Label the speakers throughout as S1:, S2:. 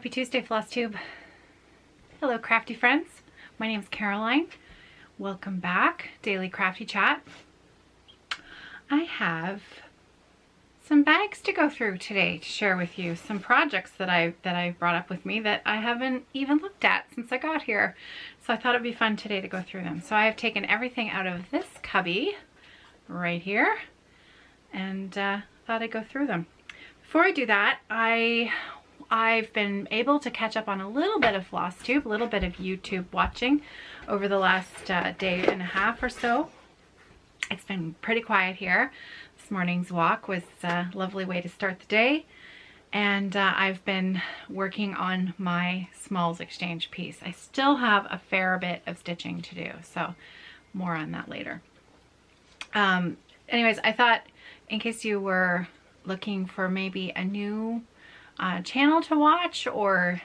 S1: Happy Tuesday, Flosstube. Hello, crafty friends. My name's Caroline. Welcome back, Daily Crafty Chat. I have some bags to go through today to share with you. Some projects that I brought up with me that I haven't even looked at since I got here. So I thought it'd be fun today to go through them. So I have taken everything out of this cubby right here and thought I'd go through them. Before I do that, I've been able to catch up on a little bit of Flosstube, a little bit of YouTube watching over the last day and a half or so. It's been pretty quiet here. This morning's walk was a lovely way to start the day. And I've been working on my smalls exchange piece. I still have a fair bit of stitching to do, so more on that later. Anyways, I thought in case you were looking for maybe a new channel to watch, or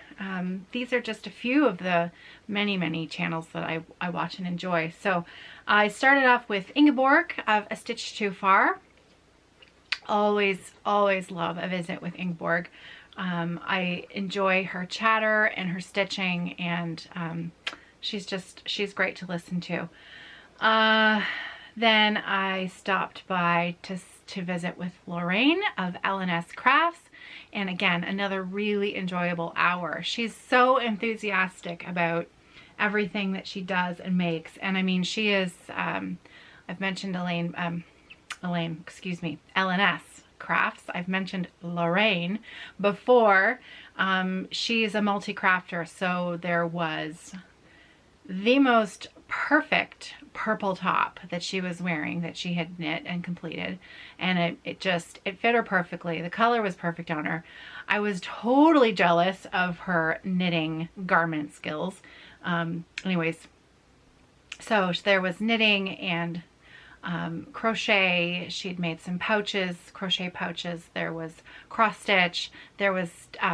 S1: these are just a few of the many channels that I watch and enjoy. So I started off with Ingeborg of A Stitch Too Far. Always love a visit with Ingeborg. I enjoy her chatter and her stitching, and she's great to listen to. Then I stopped by to visit with Lorraine of Ellinesscrafts. And again, another really enjoyable hour. She's so enthusiastic about everything that she does and makes. And I mean, she is, I've mentioned Ellinesscrafts. I've mentioned Lorraine before. She's a multi-crafter. So there was the most perfect purple top that she was wearing that she had knit and completed, and it fit her perfectly. The color was perfect on her. I was totally jealous of her knitting garment skills. Anyways, so there was knitting and crochet. She'd made some pouches, crochet pouches. There was cross stitch. There was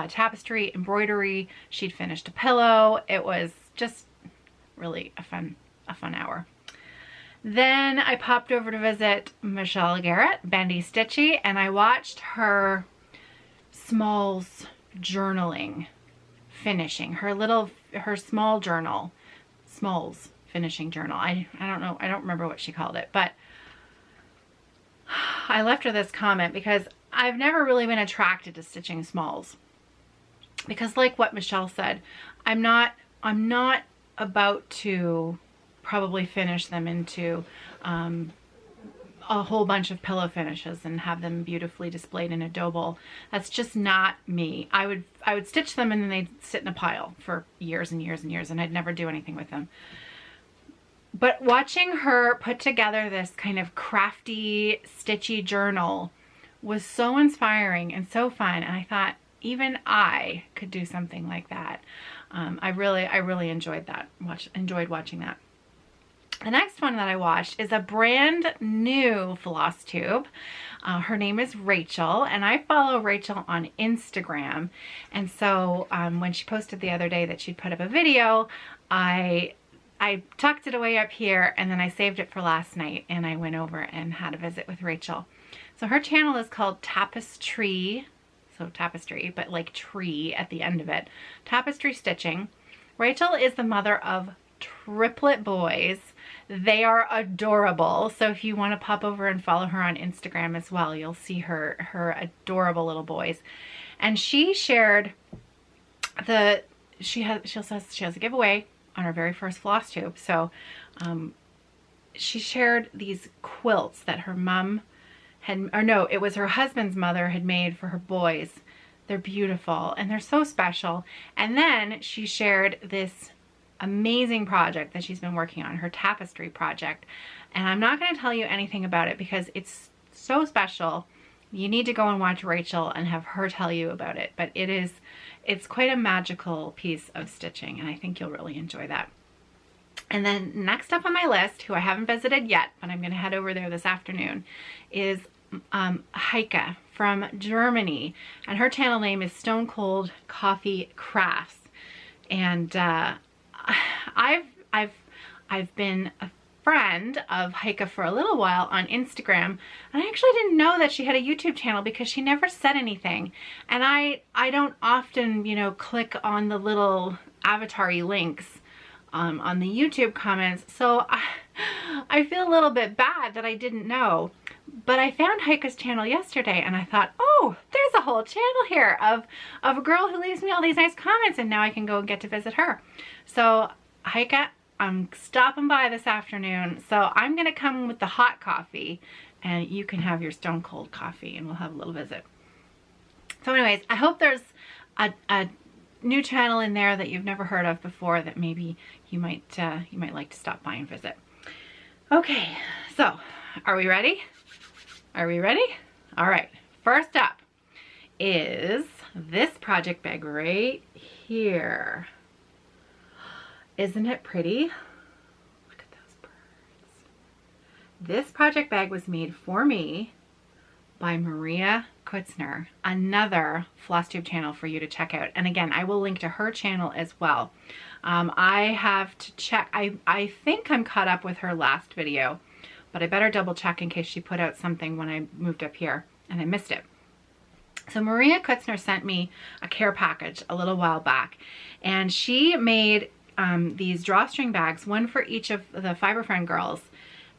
S1: tapestry, embroidery. She'd finished a pillow. It was just really a fun hour. Then I popped over to visit Michelle Garrett, Bendy Stitchy, and I watched her smalls journaling finishing, her small journal, smalls finishing journal. I don't know, I don't remember what she called it, but I left her this comment because I've never really been attracted to stitching smalls, because like what Michelle said, I'm not about to probably finish them into a whole bunch of pillow finishes and have them beautifully displayed in a dough bowl. That's just not me. I would stitch them and then they'd sit in a pile for years and years and years, and I'd never do anything with them. But watching her put together this kind of crafty, stitchy journal was so inspiring and so fun, and I thought even I could do something like that. I really enjoyed that. Enjoyed watching that. The next one that I watched is a brand new Flosstube. Her name is Rachel, and I follow Rachel on Instagram. And so when she posted the other day that she'd put up a video, I tucked it away up here, and then I saved it for last night, and I went over and had a visit with Rachel. So her channel is called Tapestree. So tapestry, but like tree at the end of it. Tapestree Stitching. Rachel is the mother of triplet boys. They are adorable. So if you want to pop over and follow her on Instagram as well, you'll see her adorable little boys. And she shared she has a giveaway on her very first Flosstube. So she shared these quilts that her mom it was her husband's mother had made for her boys. They're beautiful and they're so special. And then she shared this amazing project that she's been working on, her tapestry project. And I'm not going to tell you anything about it because it's so special. You need to go and watch Rachel and have her tell you about it. But it's quite a magical piece of stitching, and I think you'll really enjoy that. And then next up on my list, who I haven't visited yet, but I'm going to head over there this afternoon, is Heike from Germany, and her channel name is Stone Cold Coffee Crafts. And I've been a friend of Heike for a little while on Instagram, and I actually didn't know that she had a YouTube channel because she never said anything. And I don't often, you know, click on the little avatar-y links on the YouTube comments, so I feel a little bit bad that I didn't know. But I found Heike's channel yesterday and I thought, oh, there's a whole channel here of a girl who leaves me all these nice comments, and now I can go and get to visit her. So Heike, I'm stopping by this afternoon, so I'm gonna come with the hot coffee and you can have your stone cold coffee and we'll have a little visit. So anyways, I hope there's a new channel in there that you've never heard of before that maybe you might like to stop by and visit. Okay, so are we ready? Are we ready? All right, first up is this project bag right here. Isn't it pretty? Look at those birds. This project bag was made for me by Maria Kutzner, another Flosstube channel for you to check out. And again, I will link to her channel as well. I have to check, I think I'm caught up with her last video, but I better double check in case she put out something when I moved up here and I missed it. So Maria Kutzner sent me a care package a little while back, and she made these drawstring bags, one for each of the Fiber Friend girls,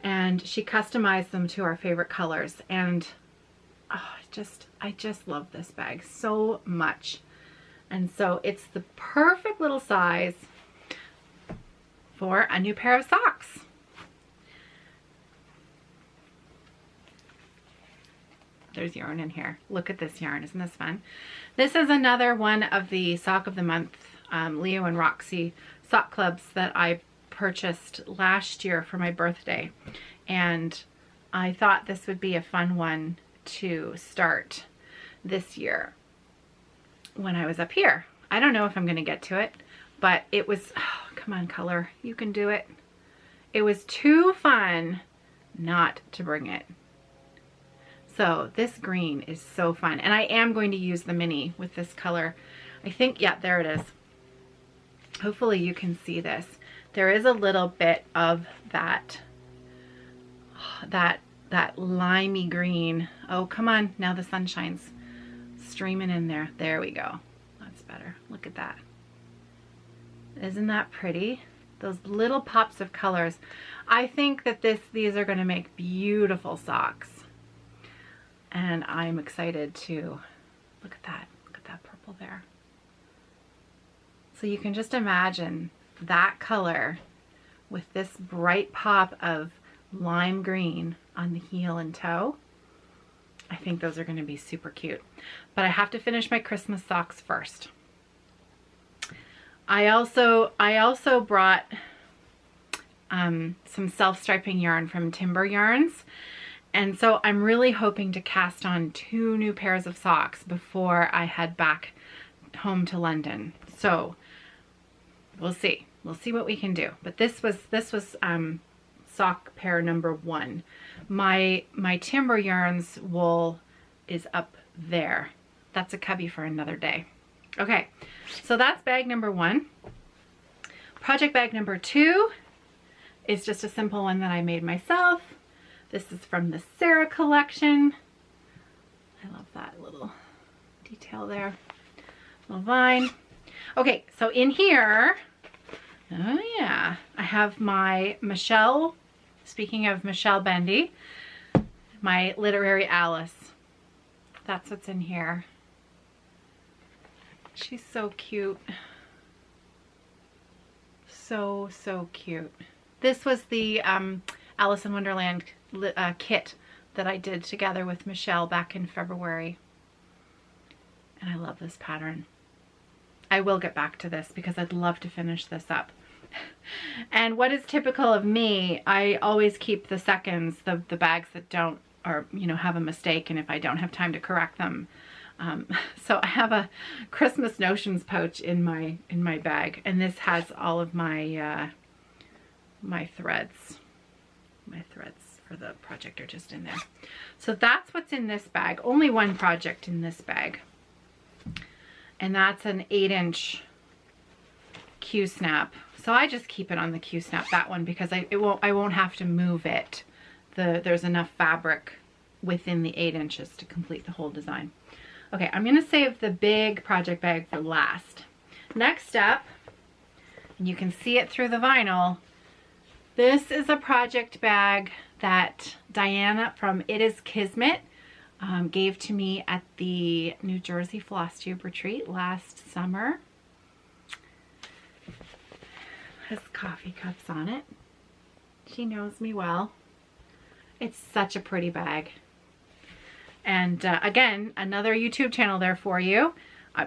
S1: and she customized them to our favorite colors. And oh, I just love this bag so much. And so it's the perfect little size for a new pair of socks. There's yarn in here. Look at this yarn. Isn't this fun? This is another one of the Sock of the Month Leo and Roxy sock clubs that I purchased last year for my birthday. And I thought this would be a fun one to start this year when I was up here. I don't know if I'm going to get to it, but it was, oh, come on, color. You can do it. It was too fun not to bring it. So this green is so fun, and I am going to use the mini with this color. I think, yeah, there it is. Hopefully you can see this. There is a little bit of that limey green. Oh, come on, now the sun shines streaming in there. There we go. That's better. Look at that. Isn't that pretty? Those little pops of colors. I think that these are going to make beautiful socks. And I'm excited to look at that purple there. So you can just imagine that color with this bright pop of lime green on the heel and toe. I think those are going to be super cute. But I have to finish my Christmas socks first. I also brought some self-striping yarn from Timber Yarns. And so I'm really hoping to cast on 2 new pairs of socks before I head back home to London. So we'll see. We'll see what we can do. But this was sock pair number 1. My Timber Yarns wool is up there. That's a cubby for another day. Okay, so that's bag number 1. Project bag number 2 is just a simple one that I made myself. This is from the Sarah collection. I love that little detail there. Little vine. Okay, so in here, oh yeah, I have my Michelle, speaking of Michelle Bendy, my Literary Alice. That's what's in here. She's so cute. So cute. This was the Alice in Wonderland kit that I did together with Michelle back in February. And I love this pattern. I will get back to this because I'd love to finish this up. And what is typical of me, I always keep the seconds, the bags that don't, or you know, have a mistake, and if I don't have time to correct them. So I have a Christmas notions pouch in my bag, and this has all of my my threads. My threads for the project are just in there. So that's what's in this bag. Only one project in this bag. And that's an 8-inch Q-snap So I just keep it on the Q-snap, that one, because I won't have to move it. There's enough fabric within the 8 inches to complete the whole design. Okay, I'm gonna save the big project bag for last. Next up, and you can see it through the vinyl, this is a project bag that Diana from It Is Kismet gave to me at the New Jersey Flosstube retreat last summer. Has coffee cups on it. She knows me well. It's such a pretty bag. And again, another YouTube channel there for you.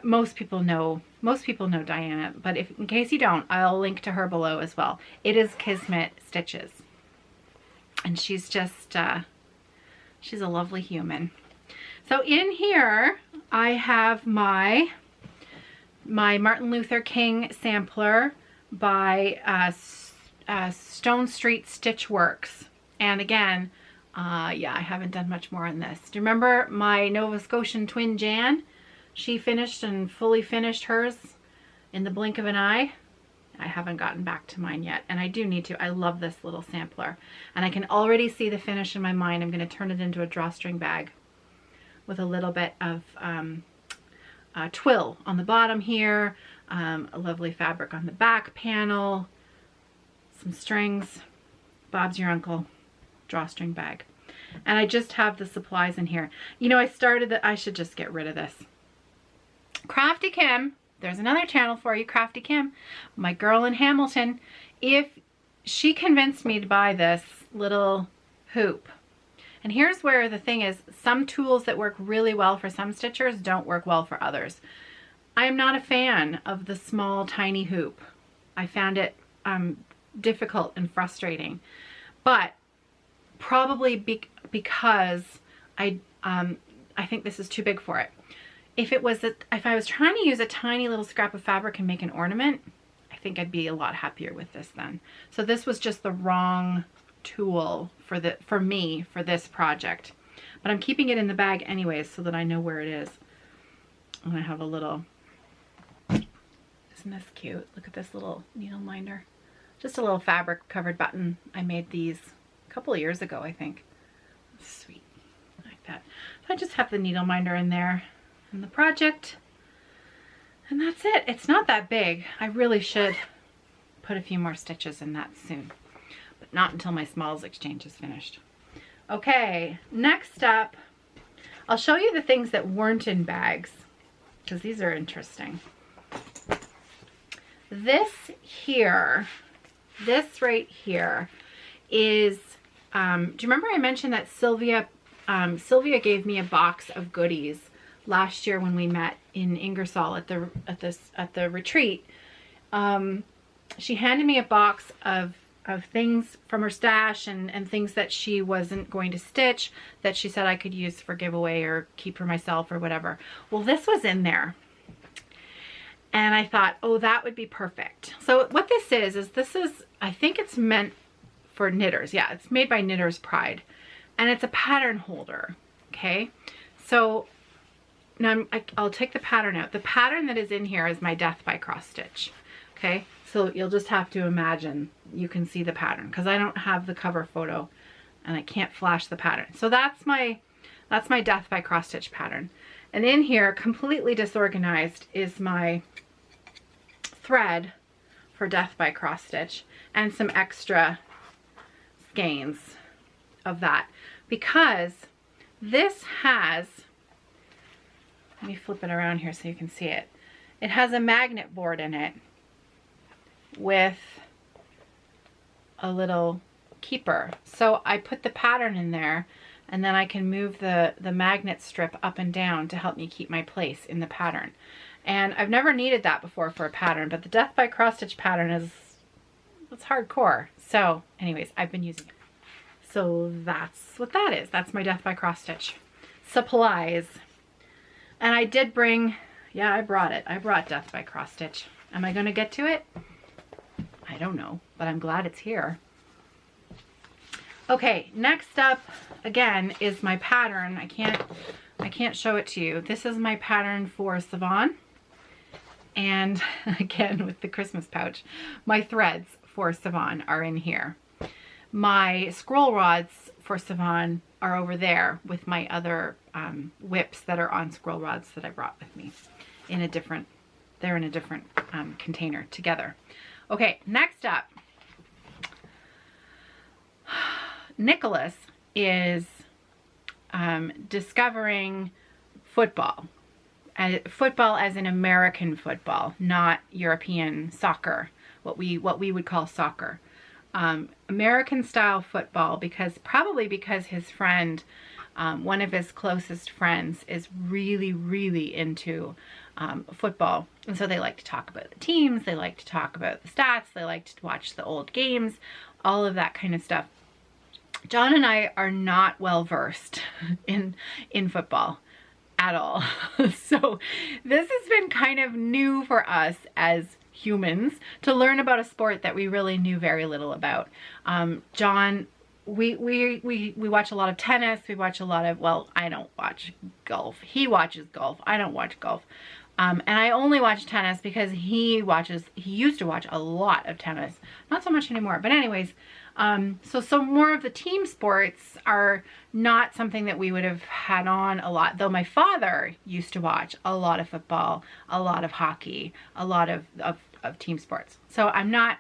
S1: Most people know Diana, but in case you don't, I'll link to her below as well. It Is Kismet Stitches. And she's just, she's a lovely human. So in here, I have my Martin Luther King sampler by Stone Street Stitch Works. And again, yeah, I haven't done much more on this. Do you remember my Nova Scotian twin Jan? She finished and fully finished hers in the blink of an eye. I haven't gotten back to mine yet, and I do need to. I love this little sampler, and I can already see the finish in my mind. I'm going to turn it into a drawstring bag with a little bit of twill on the bottom here, a lovely fabric on the back panel, some strings, Bob's your uncle drawstring bag. And I just have the supplies in here. You know, I should just get rid of this. Krafty Kim, there's another channel for you, Krafty Kim, my girl in Hamilton. If she convinced me to buy this little hoop. And here's where the thing is, some tools that work really well for some stitchers don't work well for others. I am not a fan of the small, tiny hoop. I found it difficult and frustrating, but probably because I think this is too big for it. If I was trying to use a tiny little scrap of fabric and make an ornament, I think I'd be a lot happier with this then. So this was just the wrong tool for me for this project. But I'm keeping it in the bag anyways so that I know where it is. I'm gonna have a little, isn't this cute? Look at this little needle minder. Just a little fabric covered button. I made these a couple of years ago, I think. Sweet, like that. So I just have the needle minder in there and the project, and that's it. It's not that big. I really should put a few more stitches in that soon, but not until my smalls exchange is finished. Okay, next up, I'll show you the things that weren't in bags, because these are interesting. This right here is, do you remember I mentioned that Sylvia gave me a box of goodies last year when we met in Ingersoll at the retreat. She handed me a box of things from her stash and things that she wasn't going to stitch that she said I could use for giveaway or keep for myself or whatever. Well, this was in there. And I thought, oh, that would be perfect. So what this is I think it's meant for knitters. Yeah, it's made by Knitter's Pride. And it's a pattern holder, okay? So now I'll take the pattern out. The pattern that is in here is my Death by Cross Stitch, okay? So you'll just have to imagine you can see the pattern because I don't have the cover photo and I can't flash the pattern. So that's my Death by Cross Stitch pattern. And in here, completely disorganized, is my thread for Death by Cross Stitch and some extra skeins of that, because this has, let me flip it around here so you can see it. It has a magnet board in it with a little keeper. So I put the pattern in there and then I can move the magnet strip up and down to help me keep my place in the pattern. And I've never needed that before for a pattern, but the Death by Cross Stitch pattern it's hardcore. So anyways, I've been using it. So that's what that is. That's my Death by Cross Stitch supplies. And I did bring, yeah, I brought it. I brought Death by Cross Stitch. Am I going to get to it? I don't know, but I'm glad it's here. Okay, next up again is my pattern. I can't show it to you. This is my pattern for Savon. And again, with the Christmas pouch, my threads for Savon are in here. My scroll rods for Savon are over there with my other whips that are on scroll rods that I brought with me in a different, they're in a different container together. Okay, next up, Nicholas is discovering football. Football as in American football, not European soccer, what we would call soccer. American style football, probably because his friend, one of his closest friends, is really, really into football. And so they like to talk about the teams, they like to talk about the stats, they like to watch the old games, all of that kind of stuff. John and I are not well versed in football at all. So this has been kind of new for us as humans to learn about a sport that we really knew very little about. John, we watch a lot of tennis. We watch a lot of, well, I don't watch golf. He watches golf. I don't watch golf. And I only watch tennis because he used to watch a lot of tennis. Not so much anymore. But anyways, so more of the team sports are not something that we would have had on a lot, though my father used to watch a lot of football, a lot of hockey, a lot of team sports. So I'm not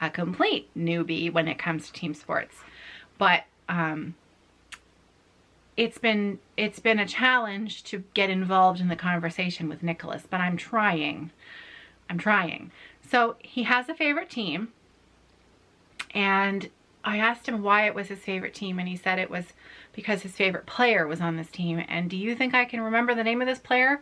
S1: a complete newbie when it comes to team sports, but it's been a challenge to get involved in the conversation with Nicholas, but I'm trying. So he has a favorite team, and I asked him why it was his favorite team, and he said it was because his favorite player was on this team. And do you think I can remember the name of this player?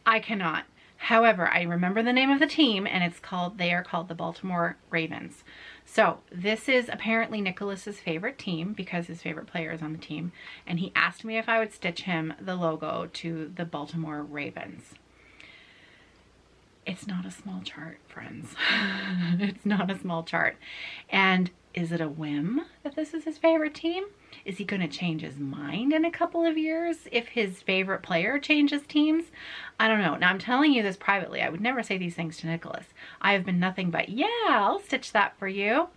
S1: I cannot. However, I remember the name of the team, and they are called the Baltimore Ravens. So this is apparently Nicholas's favorite team because his favorite player is on the team, and he asked me if I would stitch him the logo to the Baltimore Ravens. It's not a small chart, friends. It's not a small chart. And is it a whim that this is his favorite team? Is he going to change his mind in a couple of years if his favorite player changes teams? I don't know. Now, I'm telling you this privately. I would never say these things to Nicholas. I have been nothing but, yeah, I'll stitch that for you.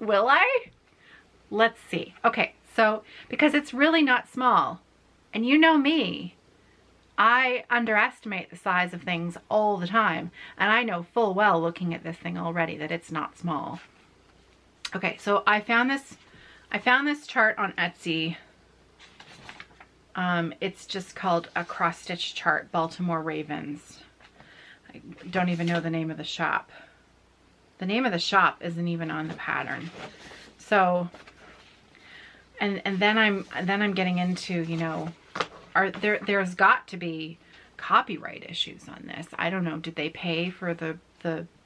S1: Will I? Let's see. Okay, so because it's really not small, and you know me, I underestimate the size of things all the time, and I know full well looking at this thing already that it's not small. Okay, so I found this chart on Etsy. It's just called a cross stitch chart, Baltimore Ravens. I don't even know the name of the shop. The name of the shop isn't even on the pattern. So, and then I'm getting into, you know, there's got to be copyright issues on this. I don't know. Did they pay for the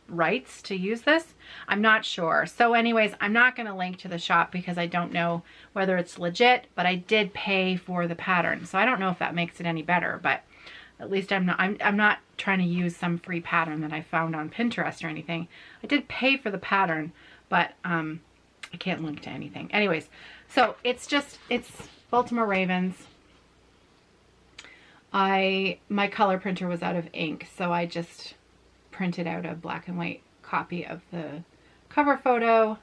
S1: rights to use this? I'm not sure. So anyways, I'm not going to link to the shop because I don't know whether it's legit, but I did pay for the pattern. So I don't know if that makes it any better, but at least I'm not trying to use some free pattern that I found on Pinterest or anything. I did pay for the pattern, but I can't link to anything. Anyways, so it's Baltimore Ravens. My color printer was out of ink, so I just printed out a black and white copy of the cover photo.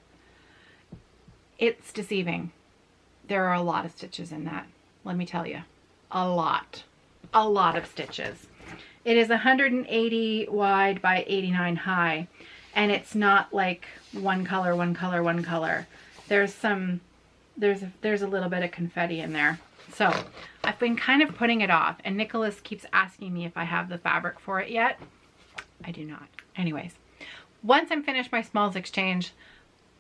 S1: It's deceiving. There are a lot of stitches in that, let me tell you. A lot of stitches. It is 180 wide by 89 high, and it's not like one color, one color, one color. There's a little bit of confetti in there. So I've been kind of putting it off, and Nicholas keeps asking me if I have the fabric for it yet. I do not. Anyways, once I'm finished my smalls exchange,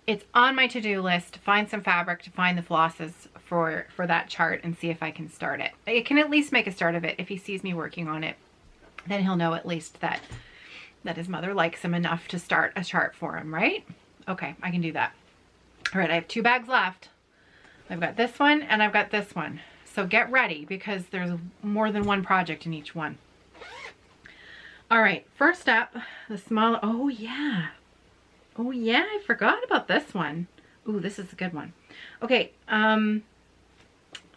S1: it's on my to-do list to find some fabric, to find the flosses for that chart and see if I can start it. I can at least make a start of it. If he sees me working on it, then he'll know at least that his mother likes him enough to start a chart for him, right? Okay, I can do that. All right, I have 2 bags left. I've got this one and I've got this one. So get ready because there's more than one project in each one. All right, first up, the small, oh yeah, I forgot about this one. Ooh, this is a good one. Okay, oh,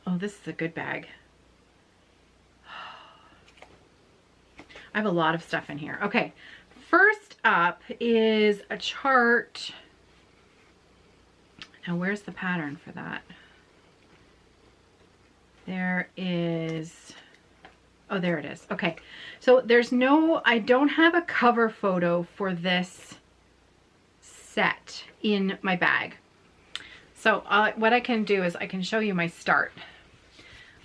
S1: this is a good bag. I have a lot of stuff in here. Okay, first up is a chart. Now where's the pattern for that? There is, oh, there it is. Okay, so there's no, I don't have a cover photo for this set in my bag. So what I can do is I can show you my start.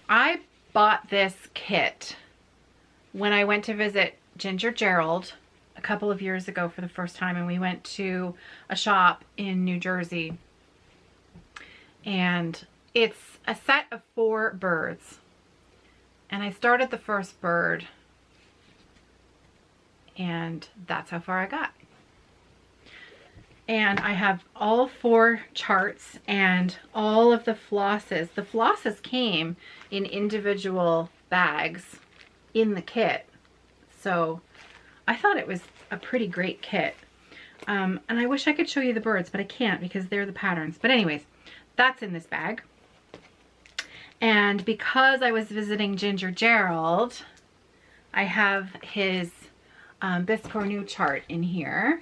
S1: I bought this kit when I went to visit Ginger Gerald a couple of years ago for the first time, and we went to a shop in New Jersey. And it's a set of 4 birds. And I started the first bird, and that's how far I got. And I have all 4 charts and all of the flosses. The flosses came in individual bags in the kit. So I thought it was a pretty great kit. And I wish I could show you the birds, but I can't because they're the patterns. But anyways, that's in this bag. And because I was visiting Ginger Gerald, I have his Biscornu chart in here.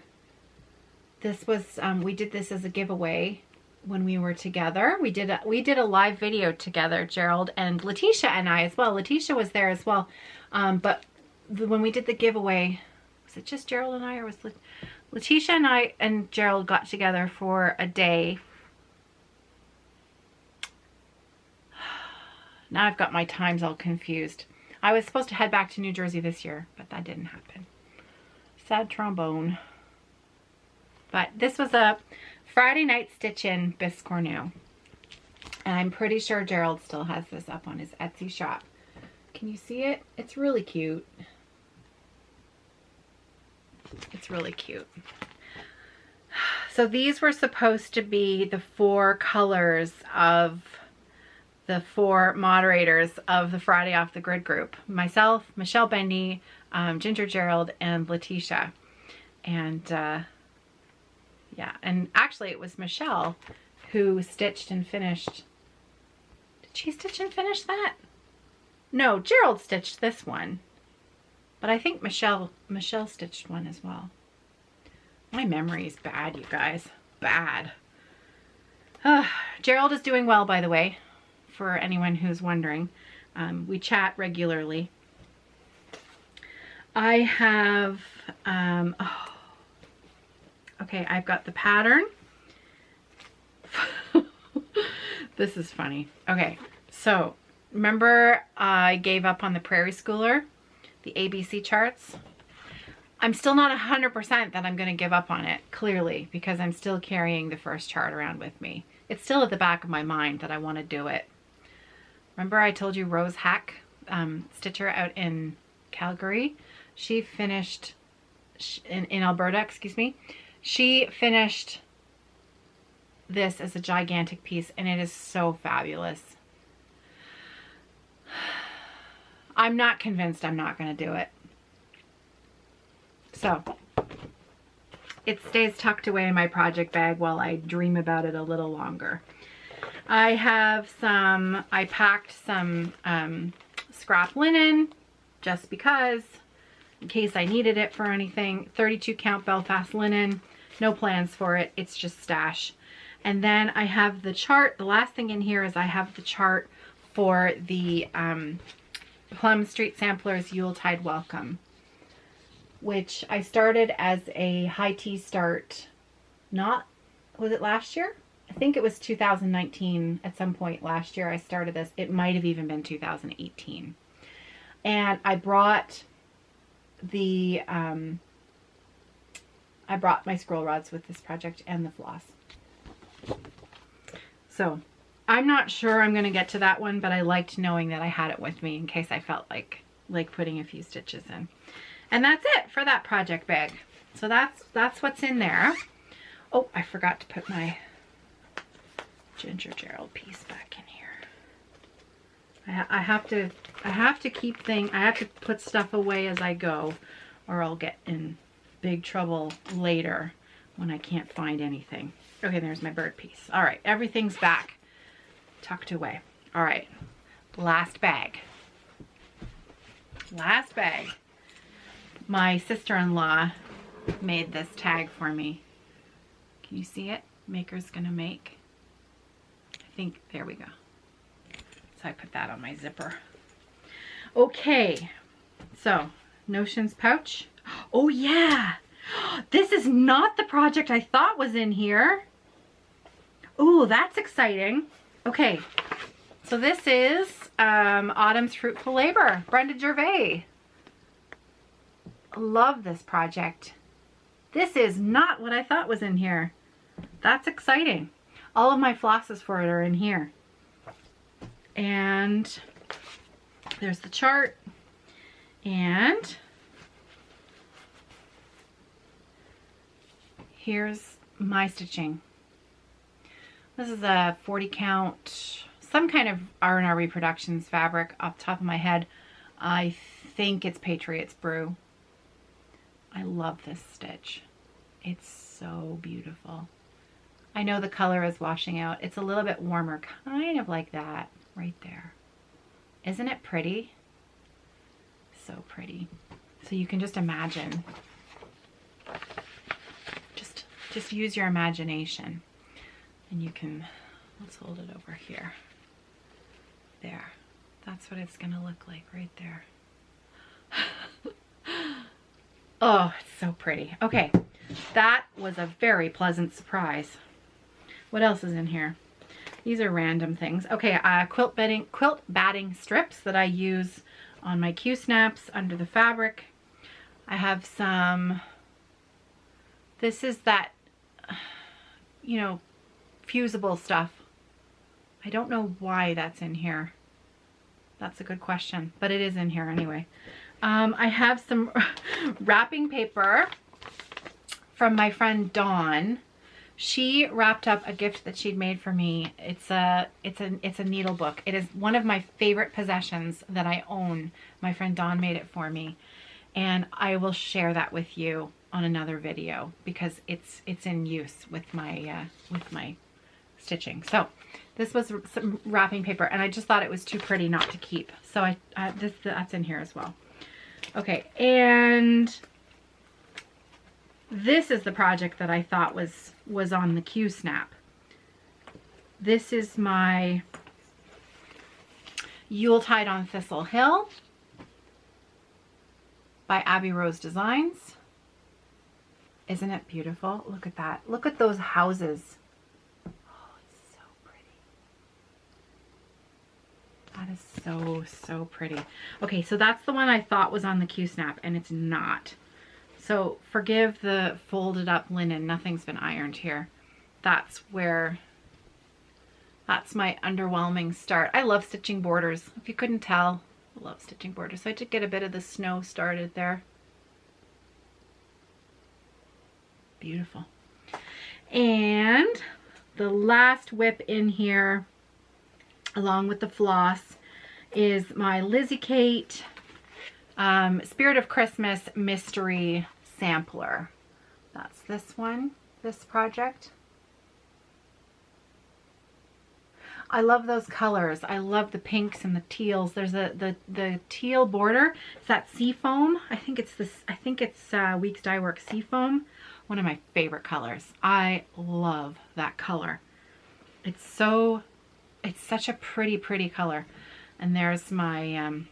S1: This was, we did this as a giveaway when we were together. We did a live video together, Gerald and Letitia and I as well. Letitia was there as well. But when we did the giveaway, was it just Gerald and I, or was Letitia and I and Gerald got together for a day? Now I've got my times all confused. I was supposed to head back to New Jersey this year, but that didn't happen. Sad trombone. But this was a Friday night stitch-in Biscornu. And I'm pretty sure Gerald still has this up on his Etsy shop. Can you see it? It's really cute. It's really cute. So these were supposed to be the 4 colors of the 4 moderators of the Friday Off the Grid group. Myself, Michelle Bendy, Ginger Gerald, and Letitia. And yeah, and actually it was Michelle who stitched and finished. Did she stitch and finish that? No, Gerald stitched this one. But I think Michelle stitched one as well. My memory is bad, you guys. Bad. Gerald is doing well, by the way, for anyone who's wondering. We chat regularly. I have, okay, I've got the pattern. This is funny. Okay, so remember I gave up on the Prairie Schooler, the ABC charts? I'm still not 100% that I'm going to give up on it, clearly, because I'm still carrying the first chart around with me. It's still at the back of my mind that I want to do it. Remember I told you Rose Hack, stitcher out in Calgary? She finished, in Alberta, excuse me. She finished this as a gigantic piece, and it is so fabulous. I'm not convinced I'm not going to do it. So, it stays tucked away in my project bag while I dream about it a little longer. I have some, I packed some scrap linen just because, in case I needed it for anything. 32 count Belfast linen, no plans for it, it's just stash. And then I have the chart. The last thing in here is I have the chart for the Plum Street Samplers Yuletide Welcome, which I started as a high tea start, was it last year? I think it was 2019 at some point last year I started this. It might have even been 2018. And I brought the, I brought my scroll rods with this project and the floss. So I'm not sure I'm going to get to that one, but I liked knowing that I had it with me in case I felt like putting a few stitches in. And that's it for that project bag. So that's what's in there. Oh, I forgot to put my Ginger Gerald piece back in here. I have to keep I have to put stuff away as I go, or I'll get in big trouble later when I can't find anything. Okay, there's my bird piece. All right, everything's back, tucked away. All right, last bag. Last bag. My sister-in-law made this tag for me. Can you see it? Maker's Gonna Make. I think, there we go. So I put that on my zipper. Okay, so Notions pouch. Oh yeah, this is not the project I thought was in here. Oh, that's exciting. Okay, so this is Autumn's Fruitful Labor, Brenda Gervais. Love this project. This is not what I thought was in here. That's exciting. All of my flosses for it are in here. And there's the chart. And here's my stitching. This is a 40 count, some kind of R&R Reproductions fabric off the top of my head. I think it's Patriot's Brew. I love this stitch. It's so beautiful. I know the color is washing out. It's a little bit warmer, kind of like that right there. Isn't it pretty? So pretty. So you can just imagine. Just use your imagination. And you can, let's hold it over here. There. That's what it's gonna look like right there. Oh, it's so pretty. Okay, that was a very pleasant surprise. What else is in here? These are random things. Okay, quilt batting strips that I use on my Q-snaps under the fabric. I have some, this is that, you know, fusible stuff. I don't know why that's in here. That's a good question, but it is in here anyway. I have some wrapping paper from my friend Dawn. She wrapped up a gift that she'd made for me. It's a needle book. It is one of my favorite possessions that I own. My friend Dawn made it for me, and I will share that with you on another video because it's in use with my stitching. So this was some wrapping paper, and I just thought it was too pretty not to keep. So that's in here as well. Okay, and this is the project that I thought was on the Q-snap. This is my Yuletide on Thistle Hill by Abby Rose Designs. Isn't it beautiful? Look at that. Look at those houses. Oh, it's so pretty. That is so pretty. Okay, so that's the one I thought was on the Q-snap, and it's not. So forgive the folded up linen. Nothing's been ironed here. That's my underwhelming start. I love stitching borders. If you couldn't tell, I love stitching borders. So I did get a bit of the snow started there. Beautiful. And the last whip in here, along with the floss, is my Lizzie Kate Spirit of Christmas Mystery Sampler. That's this one, this project. I love those colors. I love the pinks and the teals. There's the teal border. It's that Seafoam. I think it's Weeks Dye Works Seafoam. One of my favorite colors. I love that color. It's such a pretty color. And there's my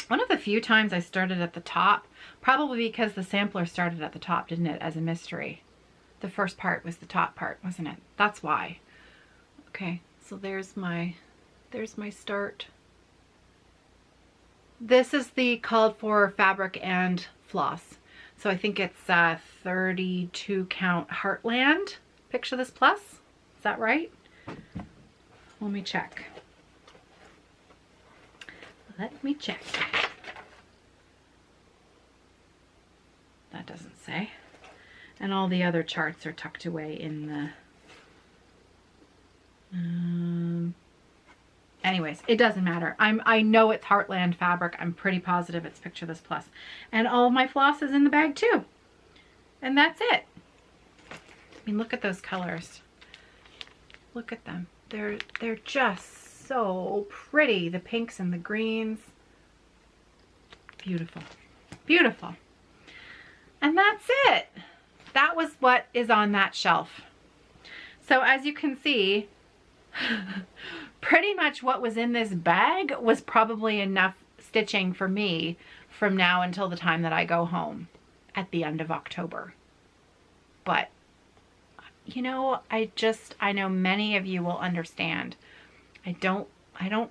S1: one of the few times I started at the top, probably because the sampler started at the top, didn't it, as a mystery. The first part was the top part, wasn't it? That's why. Okay, so there's my start. This is the called for fabric and floss. So I think it's 32 count Heartland Picture This Plus. Is that right? Let me check. Let me check. That doesn't say. And all the other charts are tucked away in the... anyways, it doesn't matter. I know it's Heartland fabric. I'm pretty positive it's Picture This Plus. And all of my floss is in the bag too. And that's it. I mean, look at those colors. Look at them. They're just so pretty. The pinks and the greens. Beautiful. Beautiful. And that's it. That was what is on that shelf. So as you can see, pretty much what was in this bag was probably enough stitching for me from now until the time that I go home at the end of October. But, you know, I know many of you will understand. I don't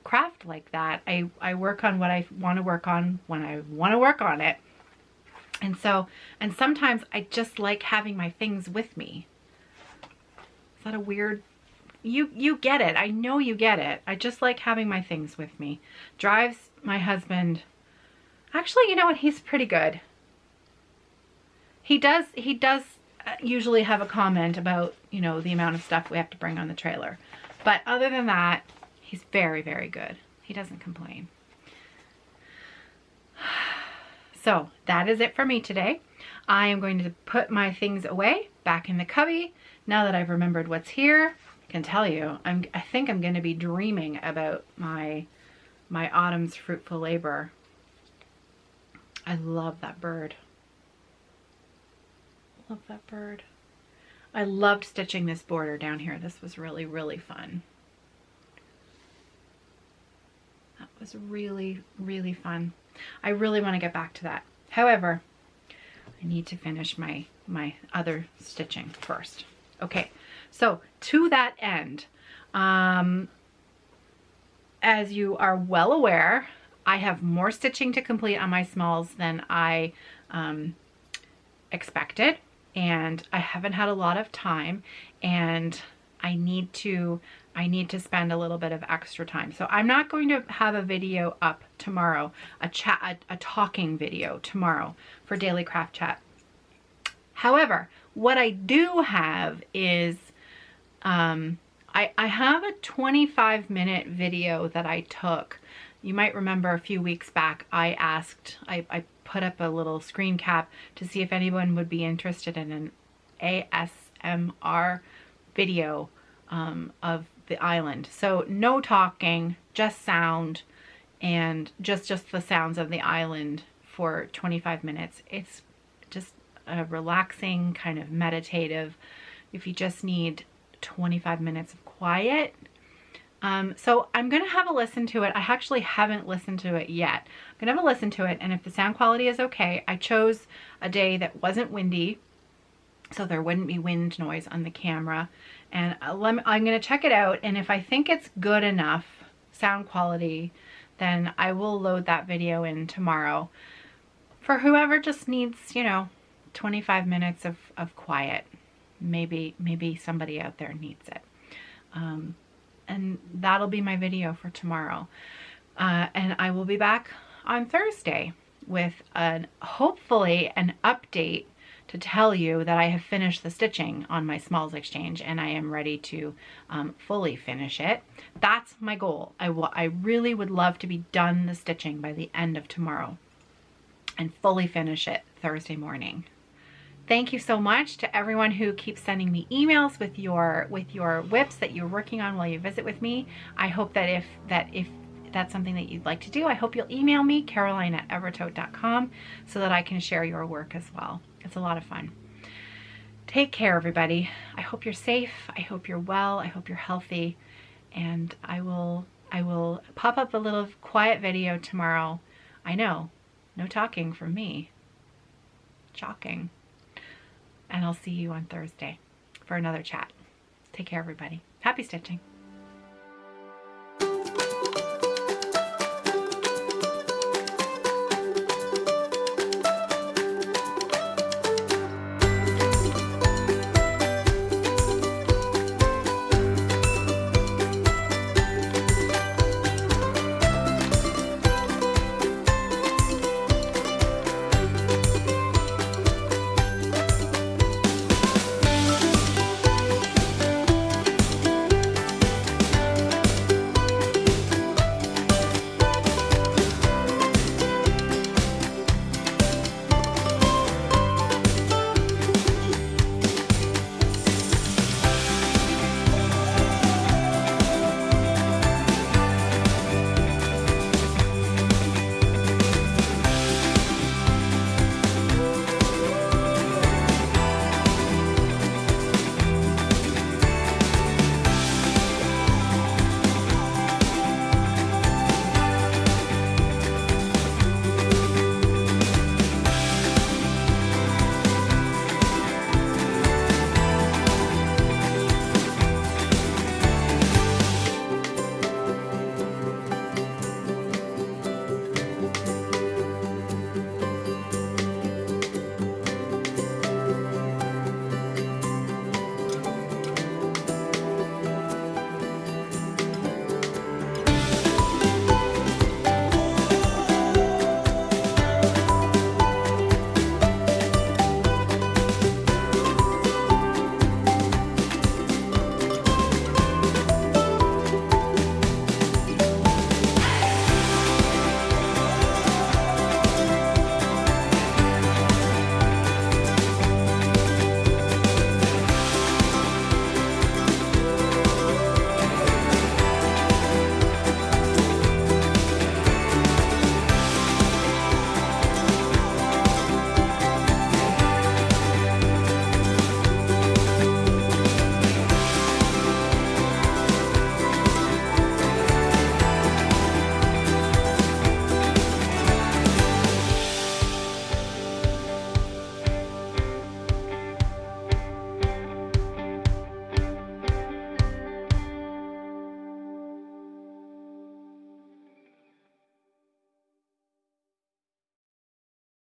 S1: craft like that. I work on what I want to work on when I want to work on it. And sometimes I just like having my things with me. Is that a weird, you get it. I know you get it. I just like having my things with me. Drives my husband. Actually, you know what? He's pretty good. He does usually have a comment about, you know, the amount of stuff we have to bring on the trailer. But other than that, he's very, very good. He doesn't complain. So that is it for me today. I am going to put my things away back in the cubby. Now that I've remembered what's here, I can tell you, I think I'm going to be dreaming about my autumn's fruitful labor. I love that bird. Love that bird. I loved stitching this border down here. This was really, really fun. That was really, really fun. I really want to get back to that. However, I need to finish my other stitching first. Okay, so to that end, as you are well aware, I have more stitching to complete on my smalls than I expected, and I haven't had a lot of time, and I need to spend a little bit of extra time. So I'm not going to have a video up tomorrow, a talking video tomorrow for Daily Craft Chat. However, what I do have is, I have a 25-minute video that I took. You might remember a few weeks back, I put up a little screen cap to see if anyone would be interested in an ASMR video of the island. So no talking, just sound, and just the sounds of the island for 25 minutes. It's just a relaxing, kind of meditative, if you just need 25 minutes of quiet. So I'm going to have a listen to it. I actually haven't listened to it yet. I'm going to have a listen to it, and if the sound quality is okay, I chose a day that wasn't windy, so there wouldn't be wind noise on the camera. And I'm going to check it out, and if I think it's good enough sound quality, then I will load that video in tomorrow for whoever just needs, you know, 25 minutes of quiet. Maybe somebody out there needs it. And that'll be my video for tomorrow. And I will be back on Thursday with hopefully an update to tell you that I have finished the stitching on my Smalls Exchange, and I am ready to fully finish it. That's my goal. I really would love to be done the stitching by the end of tomorrow and fully finish it Thursday morning. Thank you so much to everyone who keeps sending me emails with your whips that you're working on while you visit with me. I hope that if that's something that you'd like to do, I hope you'll email me, caroline@evertote.com, so that I can share your work as well. It's a lot of fun. Take care, everybody. I hope you're safe. I hope you're well. I hope you're healthy. And I will pop up a little quiet video tomorrow. I know, no talking from me. Shocking. And I'll see you on Thursday for another chat. Take care, everybody. Happy stitching.